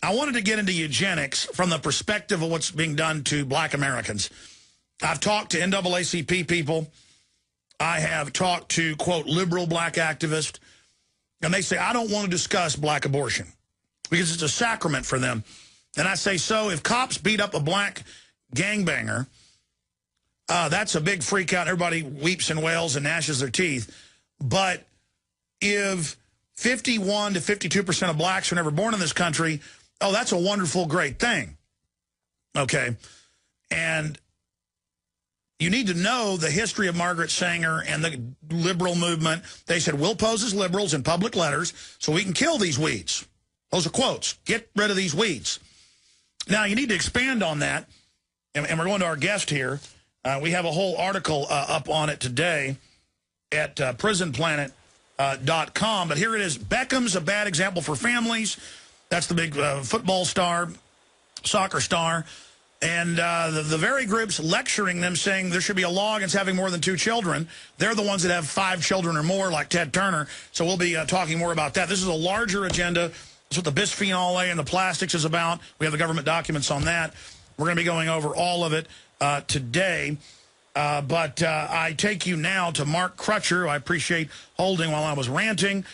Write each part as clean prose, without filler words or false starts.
I wanted to get into eugenics from the perspective of what's being done to black Americans. I've talked to NAACP people. I have talked to, quote, liberal black activists. And they say, I don't want to discuss black abortion because it's a sacrament for them. And I say, so if cops beat up a black gangbanger, that's a big freak out. Everybody weeps and wails and gnashes their teeth. But if 51 to 52% of blacks were never born in this country, oh, that's a wonderful, great thing. Okay. And you need to know the history of Margaret Sanger and the liberal movement. They said, we'll pose as liberals in public letters so we can kill these weeds. Those are quotes. Get rid of these weeds. Now, you need to expand on that. And we're going to our guest here. We have a whole article up on it today at prisonplanet.com. But here it is. Beckham's a bad example for families. That's the big football star, soccer star. And the very groups lecturing them saying there should be a law against having more than 2 children. They're the ones that have 5 children or more, like Ted Turner. So we'll be talking more about that. This is a larger agenda. That's what the bisphenol A and the plastics is about. We have the government documents on that. We're going to be going over all of it today. But I take you now to Mark Crutcher, who I appreciate holding while I was ranting.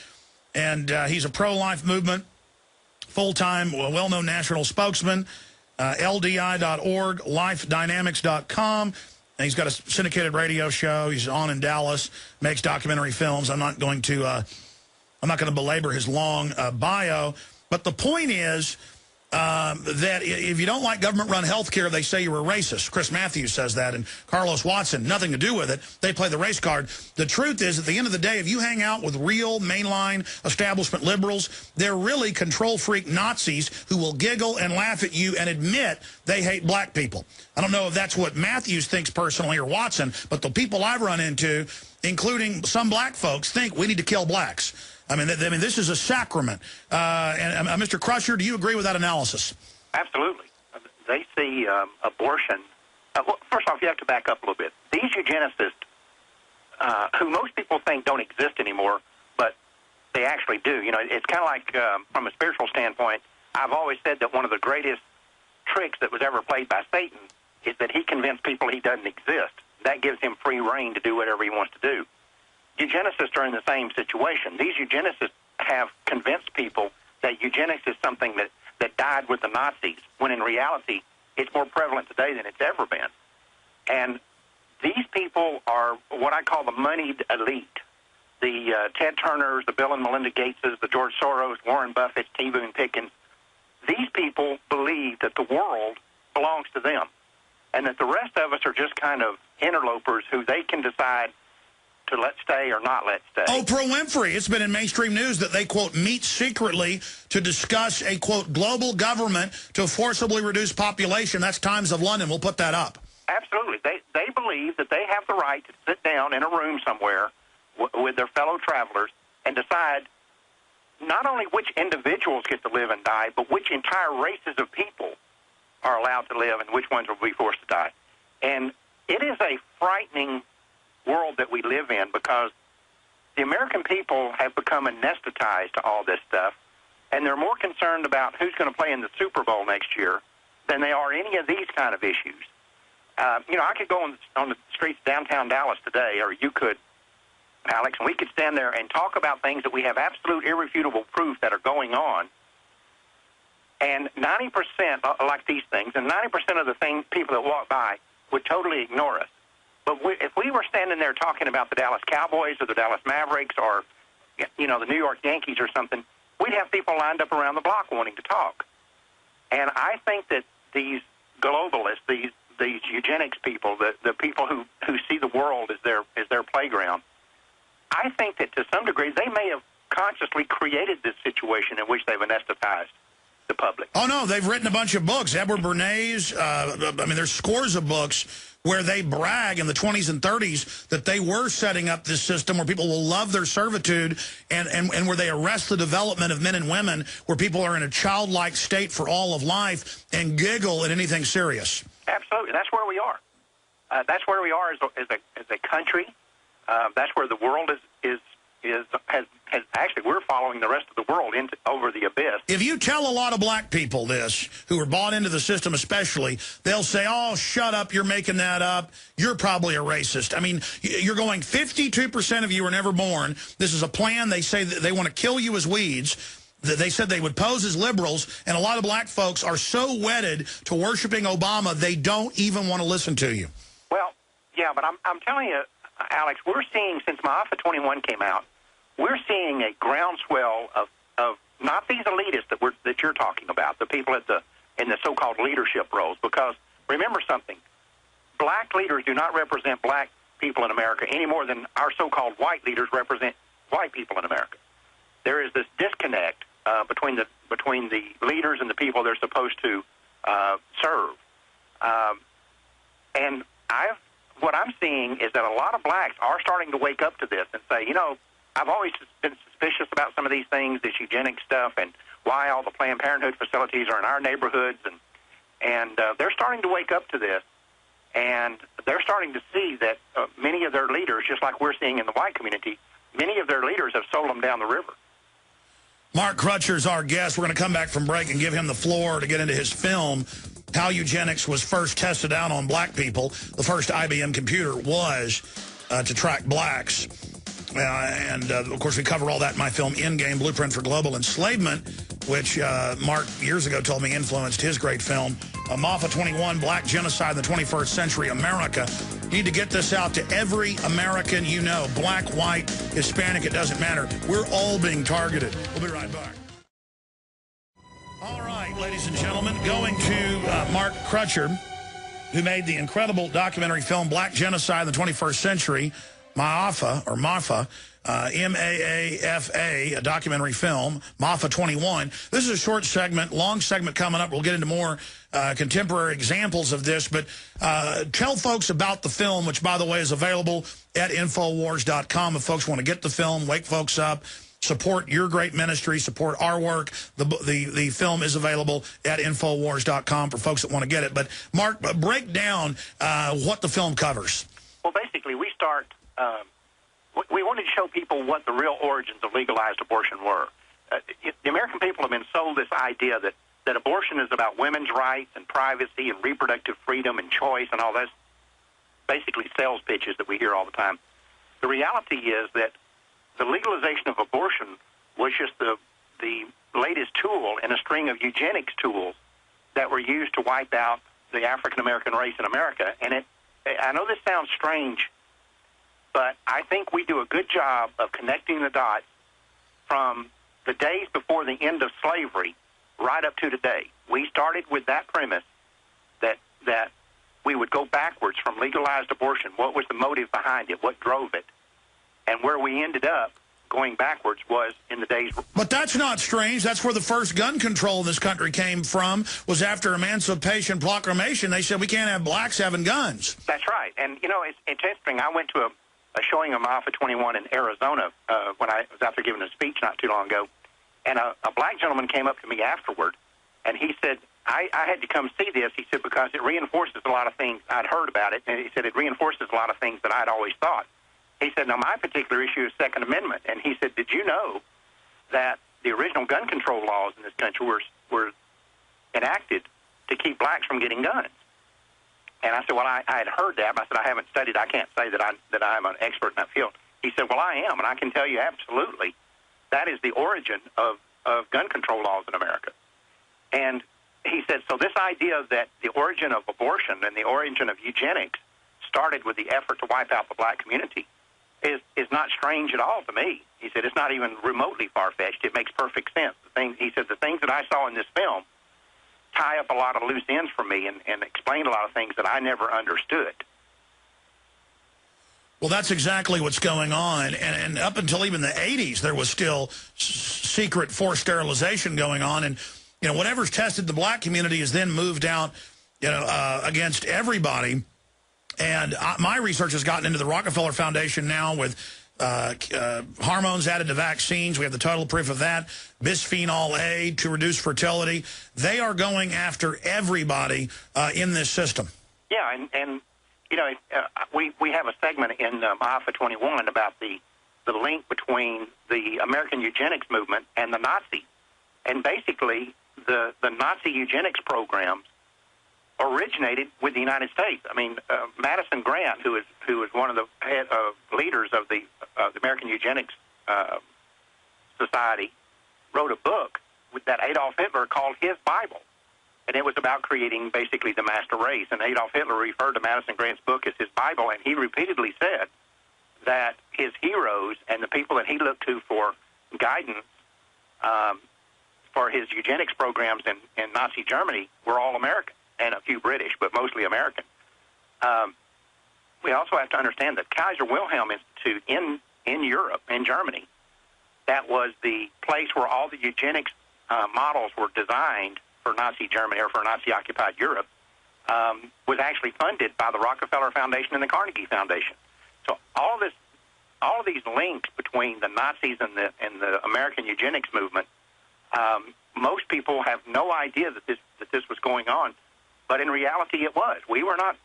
And he's a pro-life movement, full-time, well-known national spokesman. LDI.org, lifedynamics.com. And he's got a syndicated radio show. He's on in Dallas, makes documentary films. I'm not going to belabor his long bio. But the point is that if you don't like government-run health care, they say you're a racist. Chris Matthews says that, and Carlos Watson, nothing to do with it. They play the race card. The truth is, at the end of the day, if you hang out with real mainline establishment liberals, they're really control-freak Nazis who will giggle and laugh at you and admit they hate black people. I don't know if that's what Matthews thinks personally or Watson, but the people I've run into, including some black folks, think we need to kill blacks. I mean, this is a sacrament. And Mr. Crutcher, do you agree with that analysis? Absolutely. They see abortion. Well, first off, you have to back up a little bit. These eugenicists, who most people think don't exist anymore, but they actually do. You know, it's kind of like, from a spiritual standpoint, I've always said that one of the greatest tricks that was ever played by Satan is that he convinced people he doesn't exist. That gives him free reign to do whatever he wants to do. Eugenicists are in the same situation. These eugenicists have convinced people that eugenics is something that died with the Nazis, when in reality it's more prevalent today than it's ever been. And these people are what I call the moneyed elite. The Ted Turners, the Bill and Melinda Gateses, the George Soros, Warren Buffett, T. Boone Pickens. These people believe that the world belongs to them and that the rest of us are just kind of interlopers who they can decide to let stay or not let stay. Oprah Winfrey, it's been in mainstream news that they, quote, meet secretly to discuss a, quote, global government to forcibly reduce population. That's Times of London. We'll put that up. Absolutely. They believe that they have the right to sit down in a room somewhere with their fellow travelers and decide not only which individuals get to live and die, but which entire races of people are allowed to live and which ones will be forced to die. And it is a frightening world that we live in, because the American people have become anesthetized to all this stuff, and they're more concerned about who's going to play in the Super Bowl next year than they are any of these kind of issues. You know, I could go on the streets of downtown Dallas today, or you could, Alex, and we could stand there and talk about things that we have absolute irrefutable proof that are going on, and 90%, like these things, and 90% of the people that walk by would totally ignore us. But if we were standing there talking about the Dallas Cowboys or the Dallas Mavericks or, you know, the New York Yankees or something, we'd have people lined up around the block wanting to talk. And I think that these globalists, these eugenics people, the people who see the world as their playground, I think that to some degree they may have consciously created this situation in which they've anesthetized the public. Oh, no, they've written a bunch of books. Edward Bernays, I mean, there's scores of books where they brag in the 20s and 30s that they were setting up this system where people will love their servitude and where they arrest the development of men and women, where people are in a childlike state for all of life and giggle at anything serious. Absolutely. That's where we are. That's where we are as a country. That's where the world has actually, we're following the rest of the world over the abyss. If you tell a lot of black people this, who are bought into the system especially, they'll say, oh, shut up, you're making that up. You're probably a racist. I mean, you're going 52% of you were never born. This is a plan. They say that they want to kill you as weeds. They said they would pose as liberals, and a lot of black folks are so wedded to worshiping Obama, they don't even want to listen to you. Well, yeah, but I'm telling you, Alex, we're seeing, since Maafa 21 came out, we're seeing a groundswell of not these elitists that you're talking about, the people in the so-called leadership roles. Because remember something, black leaders do not represent black people in America any more than our so-called white leaders represent white people in America. There is this disconnect between the leaders and the people they're supposed to serve. And what I'm seeing is that a lot of blacks are starting to wake up to this and say, you know, I've always been suspicious about some of these things, this eugenics stuff, and why all the Planned Parenthood facilities are in our neighborhoods, and they're starting to wake up to this, and they're starting to see that many of their leaders, just like we're seeing in the white community, many of their leaders have sold them down the river. Mark Crutcher is our guest. We're going to come back from break and give him the floor to get into his film, How Eugenics Was First Tested Out on Black People. The first IBM computer was to track blacks. Of course, we cover all that in my film, Endgame, Blueprint for Global Enslavement, which Mark years ago told me influenced his great film, Maafa 21, Black Genocide in the 21st Century America. You need to get this out to every American you know, black, white, Hispanic, it doesn't matter. We're all being targeted. We'll be right back. All right, ladies and gentlemen, going to Mark Crutcher, who made the incredible documentary film Black Genocide in the 21st Century, Maafa, M-A-A-F-A, a documentary film, Maafa 21. This is a short segment, long segment coming up. We'll get into more contemporary examples of this, but tell folks about the film, which, by the way, is available at Infowars.com if folks want to get the film, wake folks up, support your great ministry, support our work. The film is available at Infowars.com for folks that want to get it. But, Mark, break down what the film covers. Well, basically, we start... we wanted to show people what the real origins of legalized abortion were. The American people have been sold this idea that abortion is about women's rights and privacy and reproductive freedom and choice and all this, basically sales pitches that we hear all the time. The reality is that the legalization of abortion was just the latest tool in a string of eugenics tools that were used to wipe out the African-American race in America. And I know this sounds strange, but I think we do a good job of connecting the dots from the days before the end of slavery right up to today. We started with that premise that we would go backwards from legalized abortion. What was the motive behind it? What drove it? And where we ended up going backwards was in the days... But that's not strange. That's where the first gun control in this country came from, was after Emancipation Proclamation. They said we can't have blacks having guns. That's right. And, you know, it's interesting. I went to a showing of Maafa 21 in Arizona when I was out there giving a speech not too long ago. And a black gentleman came up to me afterward, and he said, I had to come see this, he said, because it reinforces a lot of things I'd heard about it, and he said it reinforces a lot of things that I'd always thought. He said, now, my particular issue is Second Amendment. And he said, did you know that the original gun control laws in this country were enacted to keep blacks from getting guns? And I said, well, I had heard that, but I said, I haven't studied. I can't say that I'm an expert in that field. He said, well, I am, and I can tell you absolutely that is the origin of gun control laws in America. And he said, so this idea that the origin of abortion and the origin of eugenics started with the effort to wipe out the black community is not strange at all to me. He said, it's not even remotely far-fetched. It makes perfect sense. He said, the things that I saw in this film tie up a lot of loose ends for me and explain a lot of things that I never understood. Well, that's exactly what's going on. And up until even the 80s, there was still secret forced sterilization going on. And, you know, whatever's tested the black community is then moved out, you know, against everybody. And my research has gotten into the Rockefeller Foundation now with hormones added to vaccines. We have the total proof of that. Bisphenol A to reduce fertility. They are going after everybody in this system. Yeah, and you know, we have a segment in Maafa 21 about the the link between the American eugenics movement and the Nazis. And basically, the Nazi eugenics programs originated with the United States. I mean, Madison Grant, who is one of the leaders of the American Eugenics Society, wrote a book that Adolf Hitler called his Bible. And it was about creating basically the master race. And Adolf Hitler referred to Madison Grant's book as his Bible, and he repeatedly said that his heroes and the people that he looked to for guidance for his eugenics programs in Nazi Germany were all American, and a few British, but mostly American. We also have to understand that Kaiser Wilhelm Institute in Europe, in Germany, that was the place where all the eugenics models were designed for Nazi Germany or for Nazi-occupied Europe, was actually funded by the Rockefeller Foundation and the Carnegie Foundation. So all of these links between the Nazis and the American eugenics movement, most people have no idea that this was going on, but in reality it was. We were not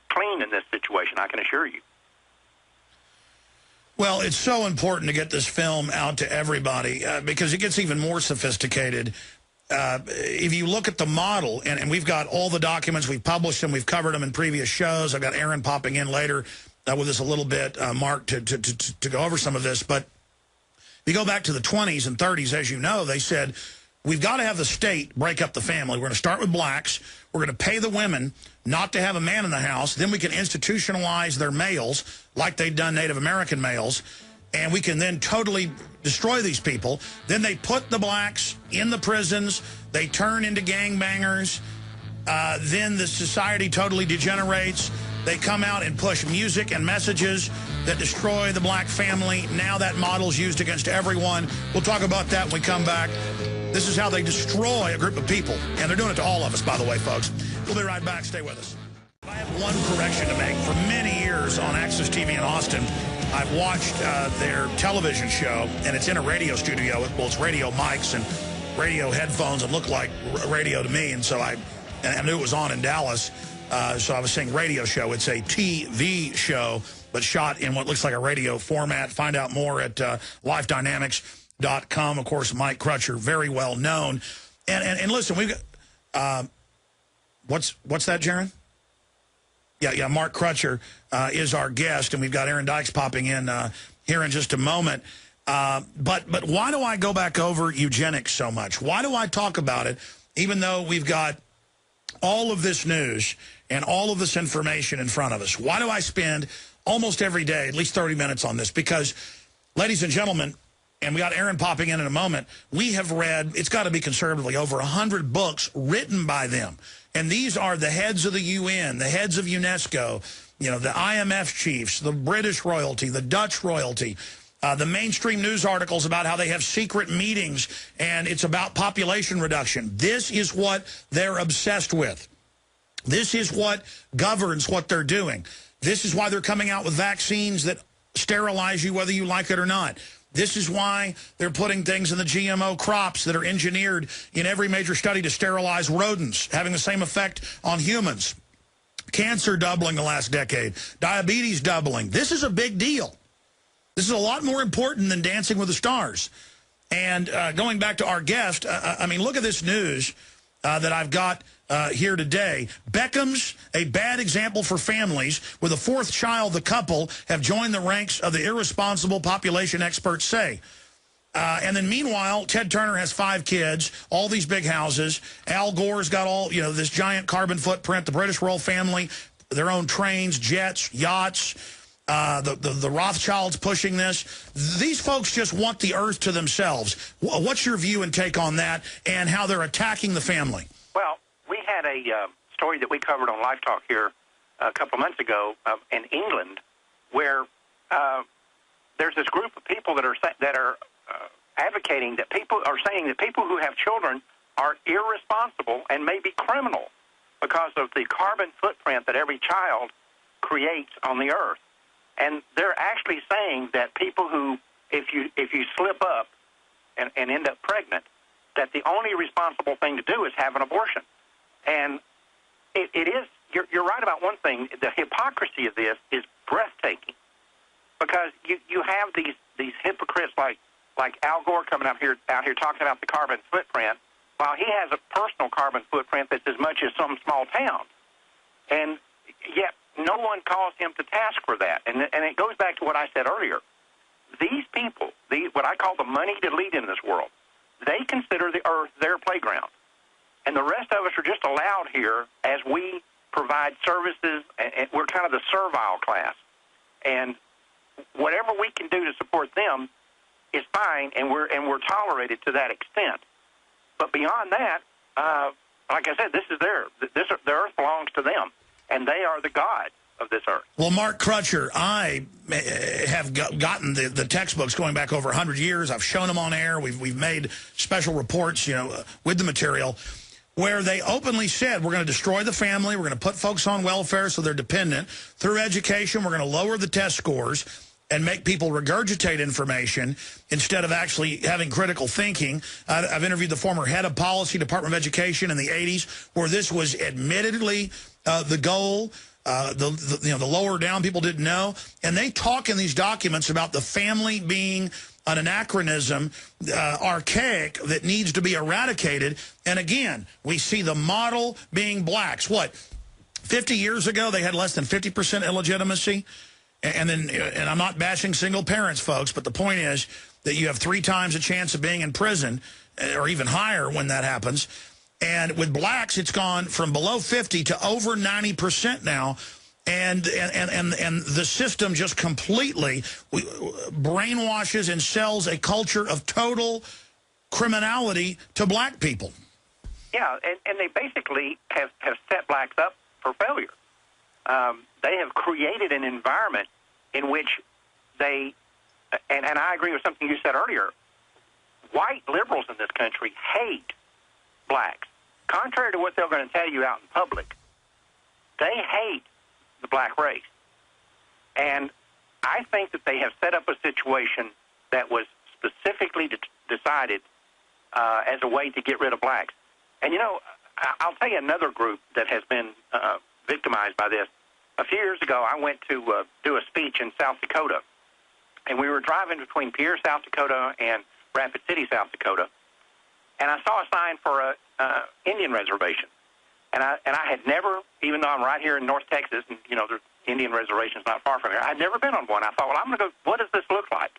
clean in this situation, I can assure you. Well, it's so important to get this film out to everybody because it gets even more sophisticated. If you look at the model, and we've got all the documents, we've published them, we've covered them in previous shows. I've got Aaron popping in later with us a little bit, Mark, to go over some of this. But if you go back to the 20s and 30s, as you know, they said, we've got to have the state break up the family. We're going to start with blacks. We're going to pay the women not to have a man in the house. Then we can institutionalize their males like they'd done Native American males. And we can then totally destroy these people. Then they put the blacks in the prisons. They turn into gangbangers. Then the society totally degenerates. They come out and push music and messages that destroy the black family. Now that model's used against everyone. We'll talk about that when we come back. This is how they destroy a group of people. And they're doing it to all of us, by the way, folks. We'll be right back. Stay with us. I have one correction to make. For many years on Access TV in Austin, I've watched their television show, and it's in a radio studio. Well, it's radio mics and radio headphones and look like radio to me. And so I knew it was on in Dallas. So I was saying radio show. It's a TV show, but shot in what looks like a radio format. Find out more at lifedynamics.com. Of course, Mike Crutcher, very well known. And listen, we've got, what's that, Jaron? Yeah, Mark Crutcher is our guest, and we've got Aaron Dykes popping in here in just a moment. But why do I go back over eugenics so much? Why do I talk about it, even though we've got all of this news and all of this information in front of us? Why do I spend almost every day, at least 30 minutes on this? Because, ladies and gentlemen, and we got Aaron popping in a moment, we have read, it's got to be conservatively, over 100 books written by them. And these are the heads of the UN, the heads of UNESCO, you know, the IMF chiefs, the British royalty, the Dutch royalty, the mainstream news articles about how they have secret meetings and it's about population reduction. This is what they're obsessed with. This is what governs what they're doing. This is why they're coming out with vaccines that sterilize you whether you like it or not. This is why they're putting things in the GMO crops that are engineered in every major study to sterilize rodents, having the same effect on humans. Cancer doubling the last decade. Diabetes doubling. This is a big deal. This is a lot more important than Dancing with the Stars. And going back to our guest, I mean, look at this news that I've got here today. Beckham's a bad example for families. With a fourth child, the couple have joined the ranks of the irresponsible, population experts say. And then meanwhile, Ted Turner has 5 kids, all these big houses. Al Gore's got all, you know, this giant carbon footprint. The British royal family, their own trains, jets, yachts. The Rothschilds pushing this. These folks just want the earth to themselves. What's your view and take on that and how they're attacking the family? Well, we had a story that we covered on Live Talk here a couple of months ago in England where there's this group of people that are advocating that people are saying that people who have children are irresponsible and maybe criminal because of the carbon footprint that every child creates on the earth. And they're actually saying that people who, if you slip up and end up pregnant, that the only responsible thing to do is have an abortion. And it is, you're right about one thing, the hypocrisy of this is breathtaking. because you have these hypocrites like Al Gore coming out here talking about the carbon footprint, while he has a personal carbon footprint that's as much as some small town. And yet no one calls him to task for that. And it goes back to what I said earlier. These people, what I call the moneyed elite in this world, they consider the earth their playground. And the rest of us are just allowed here as we provide services, and we're kind of the servile class. And whatever we can do to support them is fine, and we're tolerated to that extent. But beyond that, like I said, the earth belongs to them, and they are the God of this earth. Well, Mark Crutcher, I have gotten the textbooks going back over 100 years. I've shown them on air. We've made special reports, with the material, where they openly said, we're going to destroy the family, we're going to put folks on welfare so they're dependent. Through education, we're going to lower the test scores and make people regurgitate information instead of actually having critical thinking. I've interviewed the former head of policy, Department of Education in the 80s, where this was admittedly the goal. The lower down people didn't know. And they talk in these documents about the family being an anachronism, archaic, that needs to be eradicated. And again, we see the model being blacks. What, 50 years ago, they had less than 50% illegitimacy? And I'm not bashing single parents, folks, but the point is that you have 3 times a chance of being in prison, or even higher when that happens. And with blacks, it's gone from below 50 to over 90% now. And the system just completely brainwashes and sells a culture of total criminality to black people. Yeah, and they basically have set blacks up for failure. They have created an environment in which they, and I agree with something you said earlier, white liberals in this country hate blacks. Contrary to what they're going to tell you out in public, they hate the black race. And I think that they have set up a situation that was specifically decided as a way to get rid of blacks. And, I'll tell you another group that has been victimized by this. A few years ago, I went to do a speech in South Dakota, and we were driving between Pierre, South Dakota, and Rapid City, South Dakota, and I saw a sign for a Indian reservation. And I had never, even though I'm right here in North Texas, and, there's Indian reservations not far from here, I'd never been on one. I thought, well, I'm going to go, what does this look like?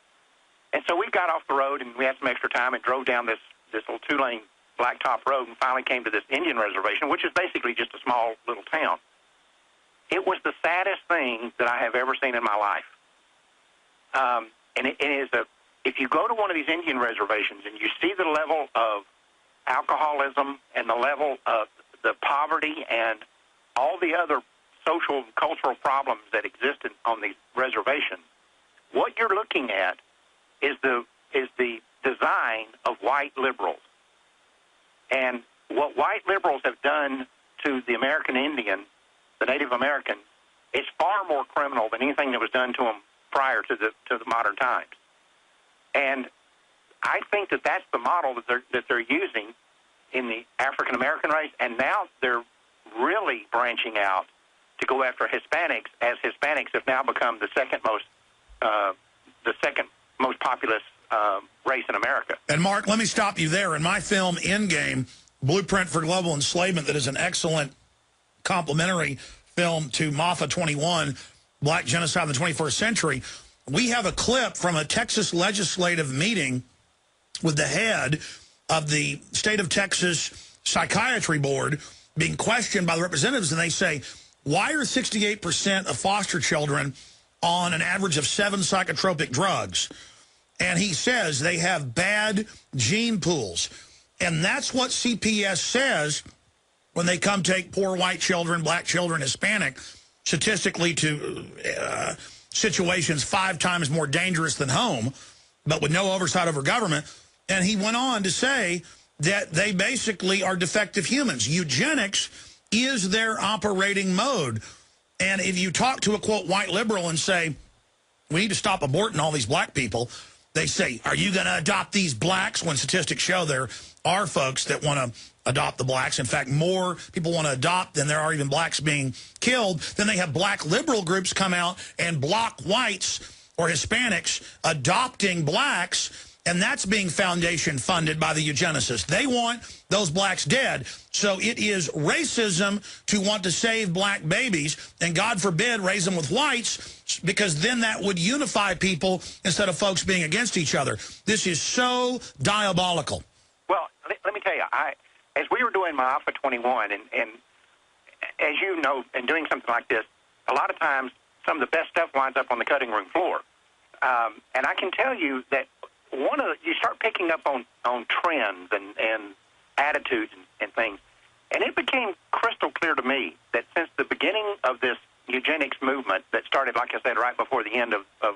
And so we got off the road, and we had some extra time, and drove down this little 2-lane blacktop road, and finally came to this Indian reservation, which is basically just a small little town. It was the saddest thing that I have ever seen in my life. And it is if you go to one of these Indian reservations and you see the level of alcoholism and the level of the poverty and all the other social and cultural problems that exist on these reservations, what you're looking at is the design of white liberals. And what white liberals have done to the American Indian, the Native American, is far more criminal than anything that was done to them prior to the modern times. And I think that that's the model that they're using in the African American race, and now they're really branching out to go after Hispanics, as Hispanics have now become the second most populous race in America. And Mark, let me stop you there. In my film Endgame, Blueprint for Global Enslavement, that is an excellent complementary film to MAFA 21, Black Genocide in the 21st Century, we have a clip from a Texas legislative meeting with the head of the state of Texas Psychiatry Board being questioned by the representatives, and they say, why are 68% of foster children on an average of 7 psychotropic drugs? And he says they have bad gene pools. And that's what CPS says when they come take poor white children, black children, Hispanic, statistically to situations 5 times more dangerous than home, but with no oversight over government. And he went on to say that they basically are defective humans. Eugenics is their operating mode. And if you talk to a, quote, white liberal and say, we need to stop aborting all these black people, they say, are you going to adopt these blacks? When statistics show there are folks that want to adopt the blacks. In fact, more people want to adopt than there are even blacks being killed. Then they have black liberal groups come out and block whites or Hispanics adopting blacks, and that's being foundation funded by the eugenicists. They want those blacks dead. So it is racism to want to save black babies, and God forbid raise them with whites, because then that would unify people instead of folks being against each other. This is so diabolical. Well, let me tell you, as we were doing my Alpha 21, and as you know, in doing something like this, a lot of times some of the best stuff winds up on the cutting room floor. And I can tell you that you start picking up on trends and attitudes and things. And it became crystal clear to me that since the beginning of this eugenics movement that started, like I said, right before the end of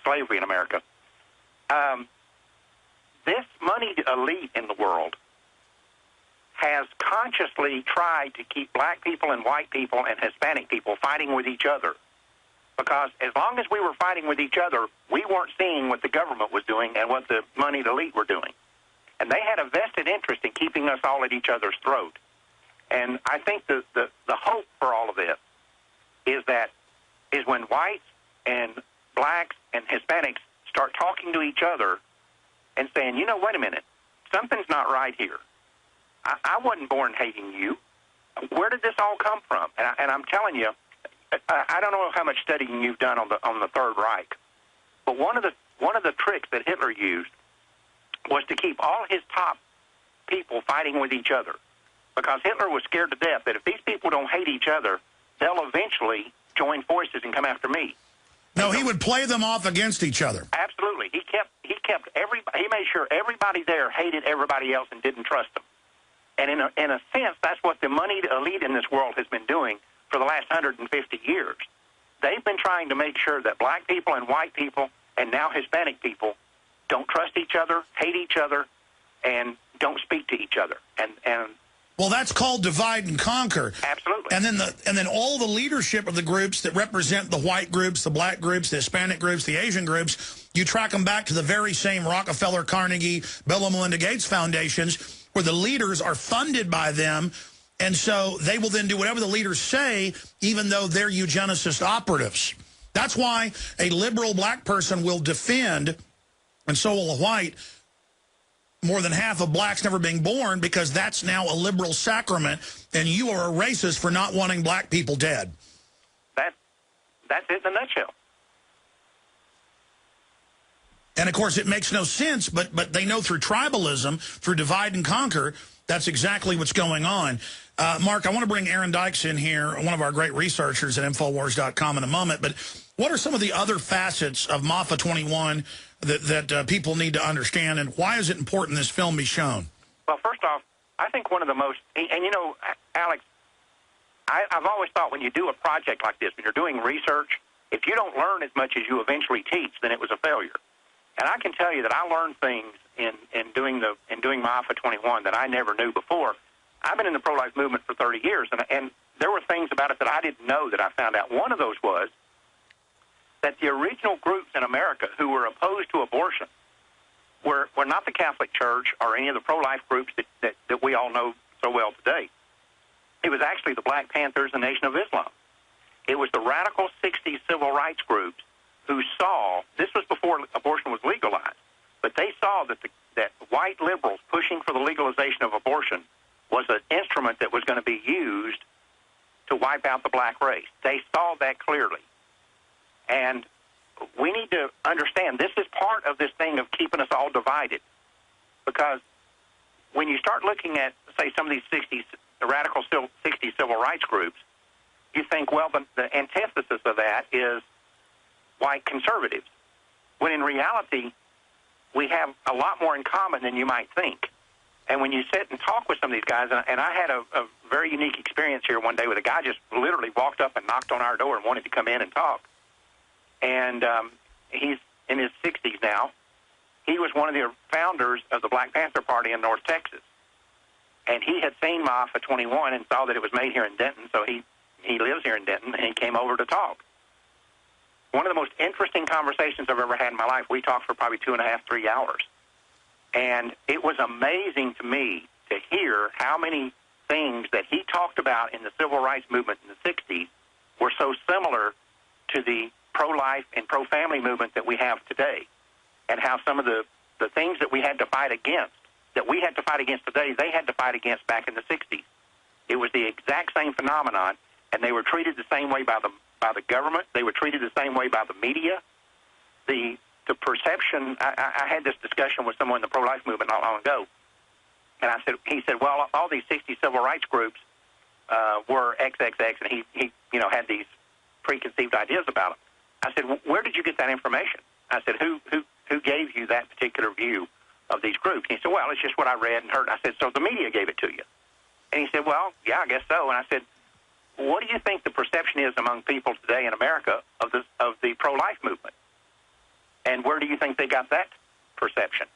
slavery in America, this moneyed elite in the world has consciously tried to keep black people and white people and Hispanic people fighting with each other. Because as long as we were fighting with each other, we weren't seeing what the government was doing and what the moneyed elite were doing. And they had a vested interest in keeping us all at each other's throat. And I think the hope for all of this is when whites and blacks and Hispanics start talking to each other and saying, you know, wait a minute, something's not right here. I wasn't born hating you. Where did this all come from? And I'm telling you, I don't know how much studying you've done on the Third Reich, but one of the tricks that Hitler used was to keep all his top people fighting with each other, because Hitler was scared to death that if these people don't hate each other, they'll eventually join forces and come after me. No, he would play them off against each other. Absolutely. He made sure everybody there hated everybody else and didn't trust them. And in a sense, that's what the moneyed elite in this world has been doing for the last 150 years. They've been trying to make sure that black people and white people and now Hispanic people don't trust each other, hate each other, and don't speak to each other. And well, that's called divide and conquer. Absolutely. And then all the leadership of the groups that represent the white groups, the black groups, the Hispanic groups, the Asian groups, you track them back to the very same Rockefeller, Carnegie, Bill and Melinda Gates foundations, where the leaders are funded by them. And so they will then do whatever the leaders say, even though they're eugenicist operatives. That's why a liberal black person will defend, and so will a white, more than half of blacks never being born, because that's now a liberal sacrament, and you are a racist for not wanting black people dead. That's it in a nutshell. And, of course, it makes no sense, but they know through tribalism, through divide and conquer, that's exactly what's going on. Mark, I want to bring Aaron Dykes in here, one of our great researchers at Infowars.com in a moment. But what are some of the other facets of MAFA 21 that people need to understand, and why is it important this film be shown? Well, first off, I think one of the most, and you know, Alex, I've always thought when you do a project like this, when you're doing research, if you don't learn as much as you eventually teach, then it was a failure. And I can tell you that I learned things in doing MAFA 21 that I never knew before. I've been in the pro-life movement for 30 years, and there were things about it that I didn't know that I found out. One of those was that the original groups in America who were opposed to abortion were not the Catholic Church or any of the pro-life groups that we all know so well today. It was actually the Black Panthers and Nation of Islam. It was the radical 60s civil rights groups who saw, this was before abortion was legalized, but they saw that white liberals pushing for the legalization of abortion was an instrument that was going to be used to wipe out the black race. They saw that clearly. And we need to understand this is part of this thing of keeping us all divided. Because when you start looking at, say, some of these the radical 60s civil rights groups, you think, well, the antithesis of that is white conservatives. When in reality, we have a lot more in common than you might think. And when you sit and talk with some of these guys, and I had a very unique experience here one day with a guy just literally walked up and knocked on our door and wanted to come in and talk. And he's in his 60s now. He was one of the founders of the Black Panther Party in North Texas. And he had seen MAFA 21 and saw that it was made here in Denton, so he lives here in Denton, and he came over to talk. One of the most interesting conversations I've ever had in my life. We talked for probably 2.5, 3 hours. And it was amazing to me to hear how many things that he talked about in the civil rights movement in the 60s were so similar to the pro-life and pro-family movement that we have today, and how some of the things that we had to fight against, today, they had to fight against back in the 60s. It was the exact same phenomenon, and they were treated the same way by the government. They were treated the same way by the media. The perception, I had this discussion with someone in the pro-life movement not long ago, and he said, well, all these 60 civil rights groups were XXX, and he had these preconceived ideas about them. I said, where did you get that information? I said, who gave you that particular view of these groups? And he said, well, it's just what I read and heard. I said, so the media gave it to you? And he said, well, yeah, I guess so. And I said, what do you think the perception is among people today in America of the pro-life movement? And where do you think they got that perception?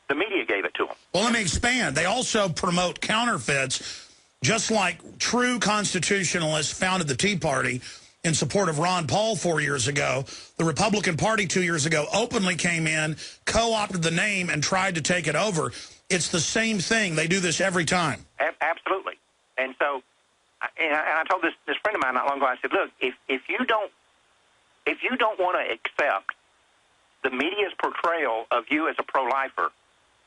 The media gave it to them. Well, let me expand. They also promote counterfeits, just like true constitutionalists founded the Tea Party in support of Ron Paul 4 years ago. The Republican Party 2 years ago openly came in, co-opted the name, and tried to take it over. It's the same thing. They do this every time. Absolutely. And so, and I told this friend of mine not long ago, I said, look, if you don't want to accept the media's portrayal of you as a pro-lifer,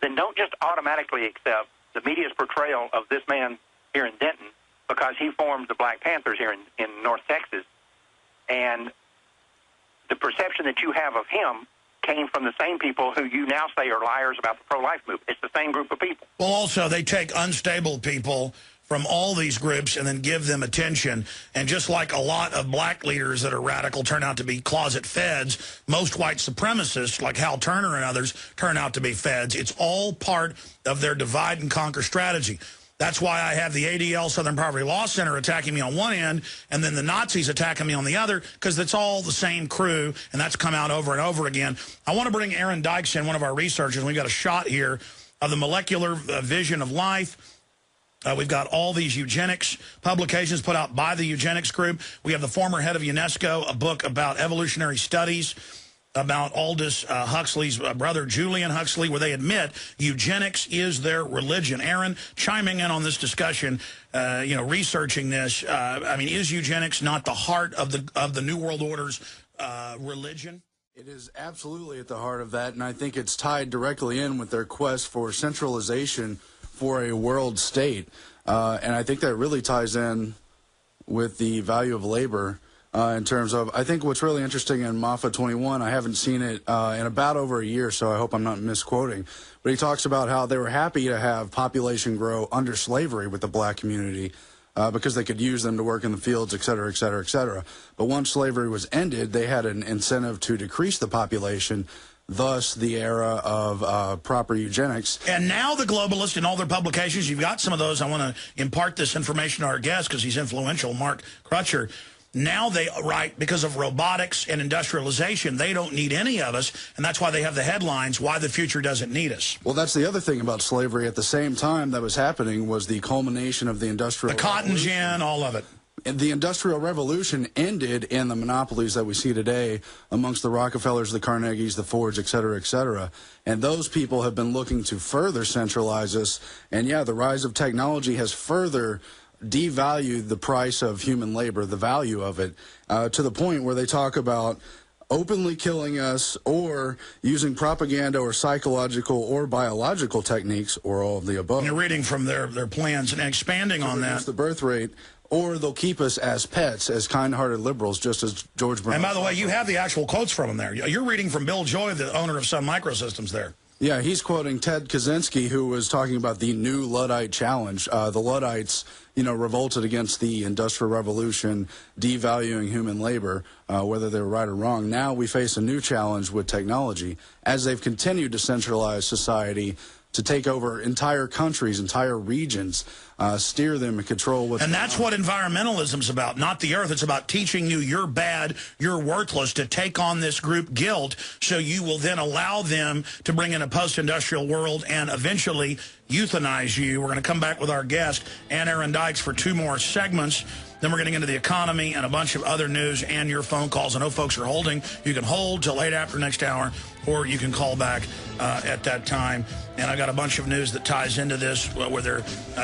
then don't just automatically accept the media's portrayal of this man here in Denton because he formed the Black Panthers here in North Texas. And the perception that you have of him came from the same people who you now say are liars about the pro-life movement. It's the same group of people. Well, also, they take unstable people from all these groups and then give them attention. And just like a lot of black leaders that are radical turn out to be closet feds, most white supremacists like Hal Turner and others turn out to be feds. It's all part of their divide and conquer strategy. That's why I have the ADL, Southern Poverty Law Center, attacking me on one end, and then the Nazis attacking me on the other, because it's all the same crew, and that's come out over and over again. I want to bring Aaron Dykes in, one of our researchers. We've got a shot here of the molecular vision of life. We've got all these eugenics publications put out by the eugenics group. We have the former head of UNESCO, a book about evolutionary studies, about Aldous Huxley's brother, Julian Huxley, where they admit eugenics is their religion. Aaron, chiming in on this discussion, researching this, I mean, is eugenics not the heart of the New World Order's religion? It is absolutely at the heart of that, and I think it's tied directly in with their quest for centralization for a world state. And I think that really ties in with the value of labor. In terms of, I think what's really interesting in MAFA 21, I haven't seen it in about over a year, so I hope I'm not misquoting, but he talks about how they were happy to have population grow under slavery with the black community because they could use them to work in the fields, et cetera, et cetera, et cetera. But once slavery was ended, they had an incentive to decrease the population, thus the era of proper eugenics. And now the globalists in all their publications, you've got some of those. I want to impart this information to our guest because he's influential, Mark Crutcher. Now they write, because of robotics and industrialization, they don't need any of us, and that's why they have the headlines, Why the Future Doesn't Need Us. Well, that's the other thing about slavery. At the same time that was happening was the culmination of the Industrial Revolution. The cotton gin, all of it. And the Industrial Revolution ended in the monopolies that we see today amongst the Rockefellers, the Carnegies, the Fords, et cetera, et cetera. And those people have been looking to further centralize us. And, yeah, the rise of technology has further devalued the price of human labor, the value of it, to the point where they talk about openly killing us or using propaganda or psychological or biological techniques or all of the above. And you're reading from their plans and expanding on that. The birth rate, or they'll keep us as pets, as kind-hearted liberals, just as George Bernard. And by the way, you have the actual quotes from them there. You're reading from Bill Joy, the owner of Sun Microsystems there. Yeah, he's quoting Ted Kaczynski, who was talking about the new Luddite challenge. The Luddites, revolted against the Industrial Revolution, devaluing human labor, whether they were right or wrong. Now we face a new challenge with technology, as they've continued to centralize society, to take over entire countries, entire regions, steer them and control what's And that's what environmentalism's about, not the earth. It's about teaching you you're bad, you're worthless, to take on this group guilt, so you will then allow them to bring in a post-industrial world and eventually euthanize you. We're going to come back with our guest, Aaron Dykes, for 2 more segments. Then we're getting into the economy and a bunch of other news and your phone calls. I know folks are holding. You can hold till late after next hour, or you can call back at that time. And I got a bunch of news that ties into this, where they're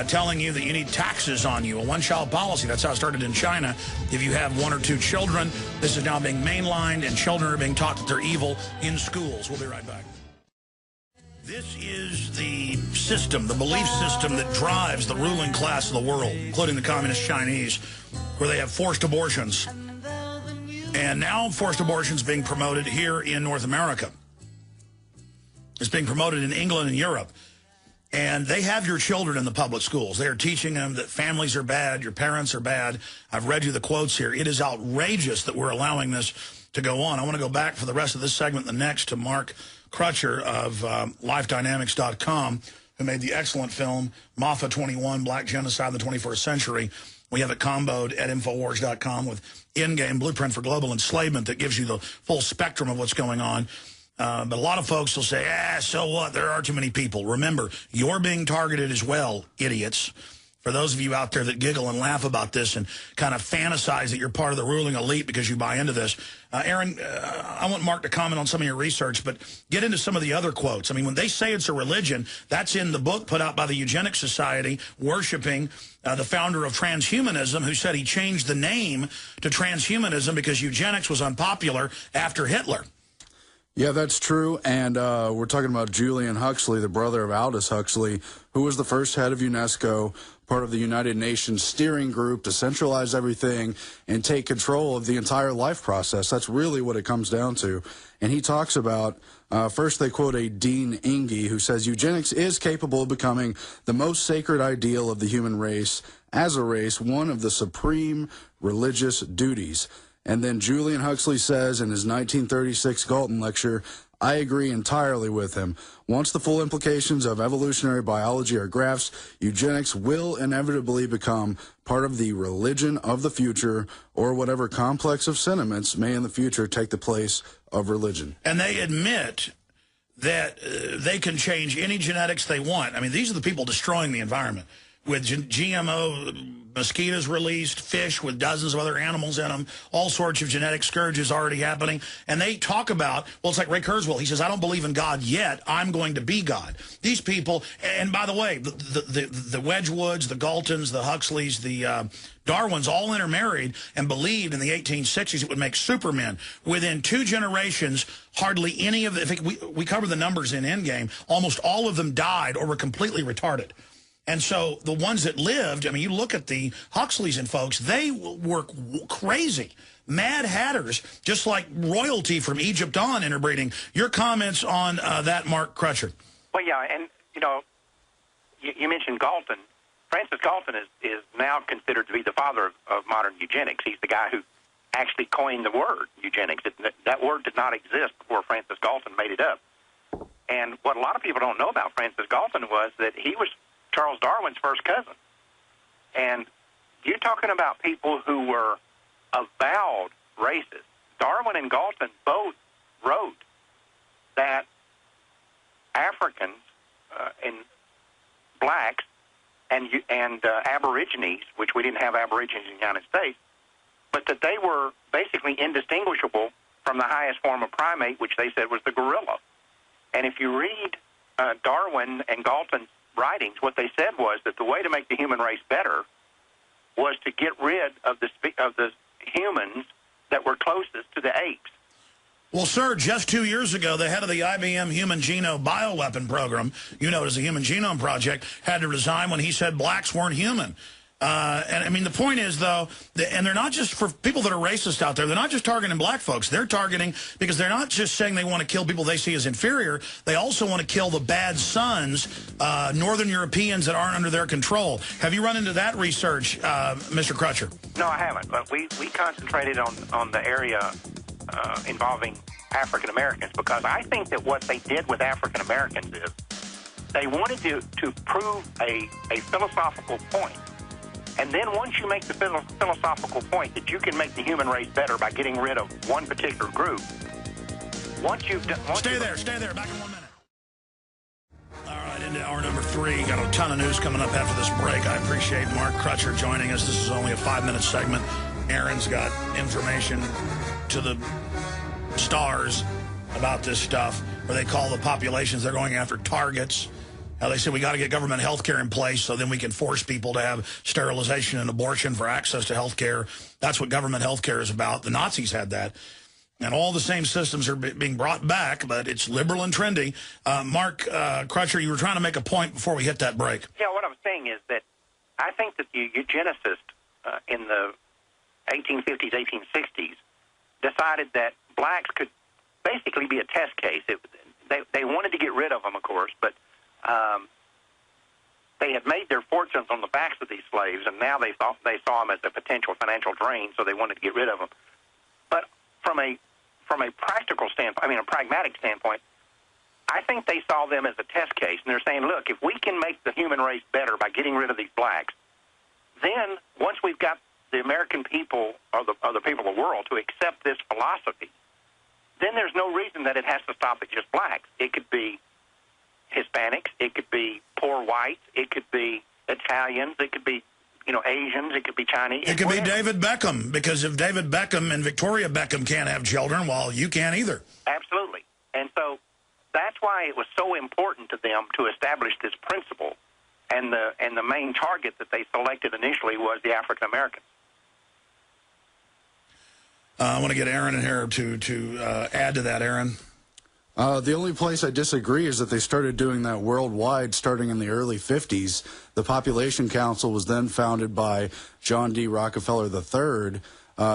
telling you that you need taxes on you, a one-child policy. That's how it started in China. If you have 1 or 2 children, this is now being mainlined, and children are being taught that they're evil in schools. We'll be right back. This is the system, the belief system that drives the ruling class of the world, including the communist Chinese, where they have forced abortions. And now forced abortions being promoted here in North America. It's being promoted in England and Europe. And they have your children in the public schools. They are teaching them that families are bad, your parents are bad. I've read you the quotes here. It is outrageous that we're allowing this to go on. I want to go back for the rest of this segment, the next, to Mark Crutcher of LifeDynamics.com, who made the excellent film, Mafa 21, Black Genocide in the 21st Century. We have it comboed at Infowars.com with in-game blueprint for global enslavement that gives you the full spectrum of what's going on. But a lot of folks will say, so what? There are too many people. Remember, you're being targeted as well, idiots. For those of you out there that giggle and laugh about this and kind of fantasize that you're part of the ruling elite because you buy into this. Aaron, I want Mark to comment on some of your research, but get into some of the other quotes. I mean, when they say it's a religion, that's in the book put out by the Eugenics Society, worshiping the founder of transhumanism, who said he changed the name to transhumanism because eugenics was unpopular after Hitler. Yeah, that's true, and we're talking about Julian Huxley, the brother of Aldous Huxley, who was the first head of UNESCO, part of the United Nations steering group to centralize everything and take control of the entire life process. That's really what it comes down to. And he talks about, first they quote a Dean Inge, who says, eugenics is capable of becoming the most sacred ideal of the human race, as a race, one of the supreme religious duties. And then Julian Huxley says in his 1936 Galton lecture, I agree entirely with him. Once the full implications of evolutionary biology are grasped, eugenics will inevitably become part of the religion of the future, or whatever complex of sentiments may in the future take the place of religion. And they admit that they can change any genetics they want. I mean, these are the people destroying the environment. With GMO mosquitoes released, fish with dozens of other animals in them, all sorts of genetic scourges already happening. And they talk about, well, it's like Ray Kurzweil. He says, I don't believe in God yet. I'm going to be God. These people, and by the way, the Wedgwoods, the Galtons, the Huxleys, the Darwins all intermarried and believed in the 1860s it would make supermen. Within 2 generations, hardly any of the, we cover the numbers in Endgame, almost all of them died or were completely retarded. And so the ones that lived, I mean, you look at the Huxleys and folks, they were crazy. Mad hatters, just like royalty from Egypt on interbreeding. Your comments on that, Mark Crutcher? Well, yeah, and, you know, you mentioned Galton. Francis Galton is now considered to be the father of modern eugenics. He's the guy who actually coined the word eugenics. That word did not exist before Francis Galton made it up. And what a lot of people don't know about Francis Galton was that he was Charles Darwin's first cousin. And you're talking about people who were avowed racists. Darwin and Galton both wrote that Africans and blacks and Aborigines, which we didn't have Aborigines in the United States, but that they were basically indistinguishable from the highest form of primate, which they said was the gorilla. And if you read Darwin and Galton's writings, what they said was that the way to make the human race better was to get rid of the humans that were closest to the apes. Well, sir, just 2 years ago, the head of the IBM Human Genome Bioweapon Program, you know it as the Human Genome Project, had to resign when he said blacks weren't human. And I mean, the point is, though, and they're not just for people that are racist out there, they're not just targeting black folks. They're targeting, because they're not just saying they want to kill people they see as inferior. They also want to kill the bad sons, Northern Europeans that aren't under their control. Have you run into that research, Mr. Crutcher? No, I haven't. But we concentrated on the area involving African Americans, because I think that what they did with African Americans is they wanted to prove a philosophical point. And then once you make the philosophical point that you can make the human race better by getting rid of one particular group, Stay there. Back in 1 minute. All right, into hour number 3. Got a ton of news coming up after this break. I appreciate Mark Crutcher joining us. This is only a 5-minute segment. Aaron's got information to the stars about this stuff, where they call the populations they're going after targets. How they said we got to get government health care in place so then we can force people to have sterilization and abortion for access to health care. That's what government health care is about. The Nazis had that. And all the same systems are being brought back, but it's liberal and trendy. Mark Crutcher, you were trying to make a point before we hit that break. Yeah, what I'm saying is that I think that the eugenicists in the 1850s, 1860s decided that blacks could basically be a test case. They wanted to get rid of them, of course, but they had made their fortunes on the backs of these slaves, and now they saw them as a potential financial drain, so they wanted to get rid of them. But from a practical standpoint, I mean a pragmatic standpoint, I think they saw them as a test case, and they're saying, look, if we can make the human race better by getting rid of these blacks, then once we've got the American people or the people of the world to accept this philosophy, then there's no reason that it has to stop at just blacks. It could be Hispanics, it could be poor whites, it could be Italians, it could be Asians, it could be Chinese. It could be David Beckham, because if David Beckham and Victoria Beckham can't have children, well, you can't either. Absolutely. And so that's why it was so important to them to establish this principle, and the main target that they selected initially was the African Americans. I want to get Aaron in here to add to that, Aaron. The only place I disagree is that they started doing that worldwide starting in the early 50s. The Population Council was then founded by John D. Rockefeller III,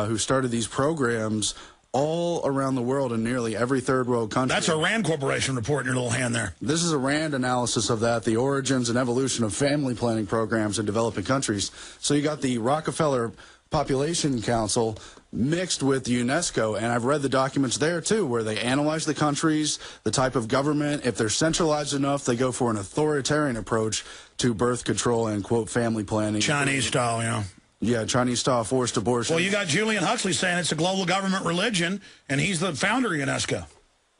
who started these programs all around the world in nearly every third world country. That's a RAND Corporation report in your little hand there. This is a RAND analysis of that, the origins and evolution of family planning programs in developing countries. So you got the Rockefeller Population Council mixed with UNESCO, and I've read the documents there too, where they analyze the countries, the type of government. If they're centralized enough, they go for an authoritarian approach to birth control and, quote, family planning. Chinese style, you know. Yeah, Chinese style forced abortion. Well, you got Julian Huxley saying it's a global government religion, and he's the founder of UNESCO.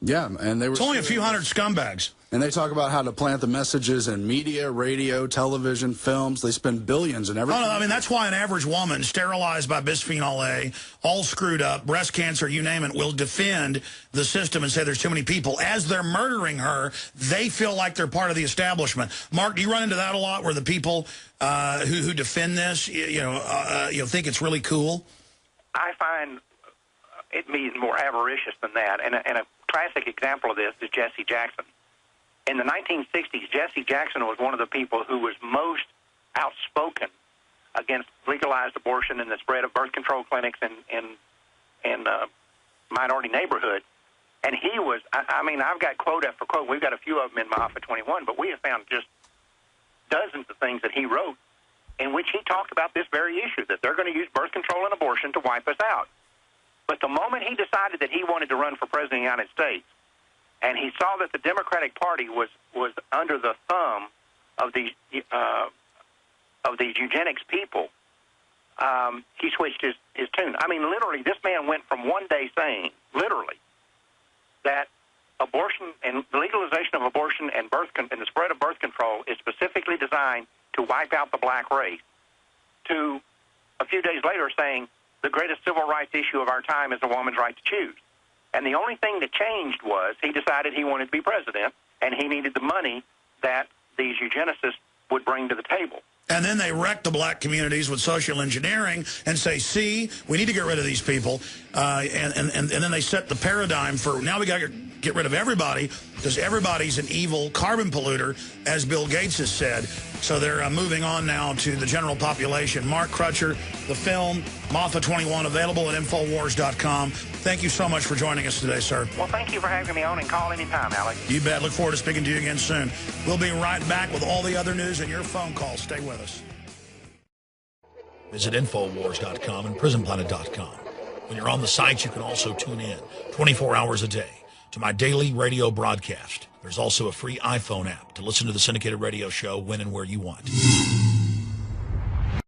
Yeah, and they were... It's only a few hundred scumbags. And they talk about how to plant the messages in media, radio, television, films. They spend billions in everything. Oh, no, I mean, that's why an average woman sterilized by bisphenol A, all screwed up, breast cancer, you name it, will defend the system and say there's too many people. As they're murdering her, they feel like they're part of the establishment. Mark, do you run into that a lot, where the people who defend this, think it's really cool? I find it means more avaricious than that. And a classic example of this is Jesse Jackson. In the 1960s, Jesse Jackson was one of the people who was most outspoken against legalized abortion and the spread of birth control clinics in minority neighborhoods. And he was, I mean, I've got quote after quote. We've got a few of them in Alpha 21, but we have found just dozens of things that he wrote in which he talked about this very issue, that they're going to use birth control and abortion to wipe us out. But the moment he decided that he wanted to run for president of the United States, and he saw that the Democratic Party was under the thumb of these eugenics people, he switched his tune. I mean, literally, this man went from one day saying, literally, that abortion and the legalization of abortion and and the spread of birth control is specifically designed to wipe out the black race, to a few days later saying the greatest civil rights issue of our time is a woman's right to choose. And the only thing that changed was he decided he wanted to be president, and he needed the money that these eugenicists would bring to the table. And then they wreck the black communities with social engineering and say, see, we need to get rid of these people. And then they set the paradigm for, now we got to get rid of everybody because everybody's an evil carbon polluter, as Bill Gates has said. So they're moving on now to the general population. Mark Crutcher, the film, Alpha 21, available at Infowars.com. Thank you so much for joining us today, sir. Well, thank you for having me on, and call anytime, Alex. You bet. Look forward to speaking to you again soon. We'll be right back with all the other news and your phone calls. Stay with us. Visit Infowars.com and PrisonPlanet.com. When you're on the sites, you can also tune in 24 hours a day to my daily radio broadcast. There's also a free iPhone app to listen to the syndicated radio show when and where you want.